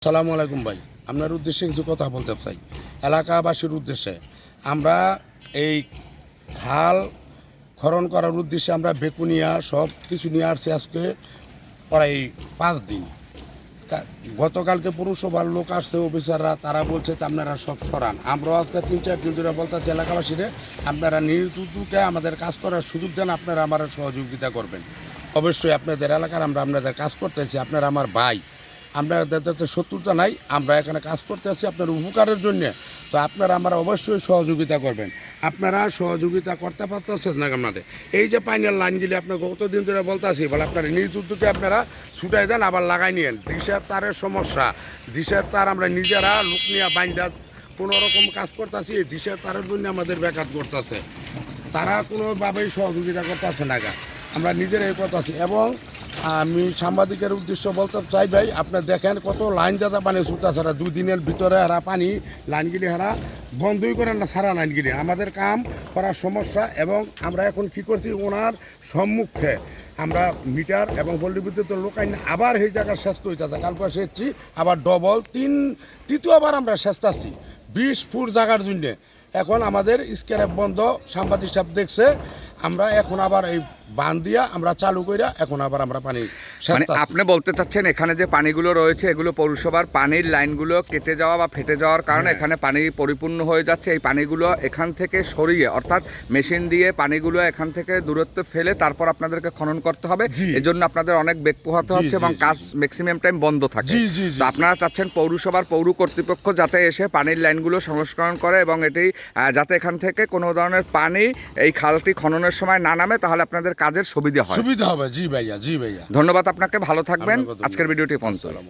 আসসালামু আলাইকুম ভাই, আপনার উদ্দেশ্যে কিছু কথা বলতে চাই। এলাকাবাসীর উদ্দেশ্যে আমরা এই খাল খনন করার উদ্দেশ্যে আমরা বেকুনিয়া সব কিছু নিয়ে আসছি আজকে প্রায় 5 দিন। গতকালকে পৌরসভার লোক আসছে, অফিসাররা, তারা বলছে আপনারা সব সরান। আমরাও আজকে 3-4 দিন ধরে বলতেছি এলাকাবাসীরে আপনারা নির্দ্বিঘাতে আমাদের কাজ করার সুযোগ দেন, আপনারা আমার সহযোগিতা করবেন। অবশ্যই আপনাদের এলাকার আমরা আপনাদের কাজ করতেছি, আপনারা আমার ভাই, আপনাদের তো শত্রুতা নাই, আমরা এখানে কাজ করতে আছি আপনার উপকারের জন্য। তো আপনারা আমরা অবশ্যই সহযোগিতা করবেন। আপনারা সহযোগিতা করতে পারতেছেন না আপনাদের এই যে পাইনের লাইনগুলি আপনার গতদিন ধরে বলতে আসি, বলে আপনারা নিজ উদ্যোগে আপনারা ছুটাই দেন, আবার লাগাই নিয়েন। ডিশের তারের সমস্যা, ডিশের তার আমরা নিজেরা লোক নিয়ে বাইন্দা কোনো রকম কাজ করতেছি, এই ডিশের তারের জন্য আমাদের ব্যাঘাত করতেছে। তারা কোনোভাবেই সহযোগিতা করতেছে না, আমরা নিজেরাই করতেছি। এবং আমি সাংবাদিকের উদ্দেশ্য বলতে চাই ভাই, আপনার দেখেন কত লাইন দাদা পানি ছুটতেছে, 2 দিনের ভিতরে হারা পানি লাইনগুলি হারা বন্ধই করেন না, সারা লাইনগুলি আমাদের কাম করার সমস্যা। এবং আমরা এখন কি করছি, ওনার সম্মুখে আমরা মিটার এবং পল্লী বিদ্যুতের লোক আইন আবার এই জায়গায় শেষ হইতেছে, কালকে সেচছি আবার ডবল তৃতীয়বার আমরা শেষতাছি 20 ফুট জায়গার জন্য। এখন আমাদের স্ক্যারেপ বন্ধ, সাংবাদিক সাহেব দেখছে, আমরা এখন আবার এই বান দিয়া আমরা চালু কইরা এখন আবার আমরা পানি। মানে আপনি বলতে চাচ্ছেন এখানে যে পানিগুলো রয়েছে এগুলো পৌরসভার পানির লাইনগুলো কেটে যাওয়া বা ফেটে যাওয়ার কারণে এখানে পানি পরিপূর্ণ হয়ে যাচ্ছে। এই পানিগুলো এখান থেকে সরিয়ে, অর্থাৎ মেশিন দিয়ে পানিগুলো এখান থেকে দূরত্ব ফেলে তারপর আপনাদেরকে খনন করতে হবে। এজন্য আপনাদের অনেক বেগ পোহাতে হচ্ছে এবং কাজ ম্যাক্সিমাম টাইম বন্ধ থাকে। তো আপনারা চাচ্ছেন পৌরসভার পৌর কর্তৃপক্ষ যাতে এসে পানির লাইনগুলো সংস্করণ করে এবং এটি যাতে এখান থেকে কোনো ধরনের পানি এই খালটি খননের সময় না নামে, তাহলে আপনাদের কাজের সুবিধা হবে। জি ভাইয়া, জি ভাইয়া, ধন্যবাদ আপনাকে, ভালো থাকবেন। আজকের ভিডিওটি পর্যন্ত।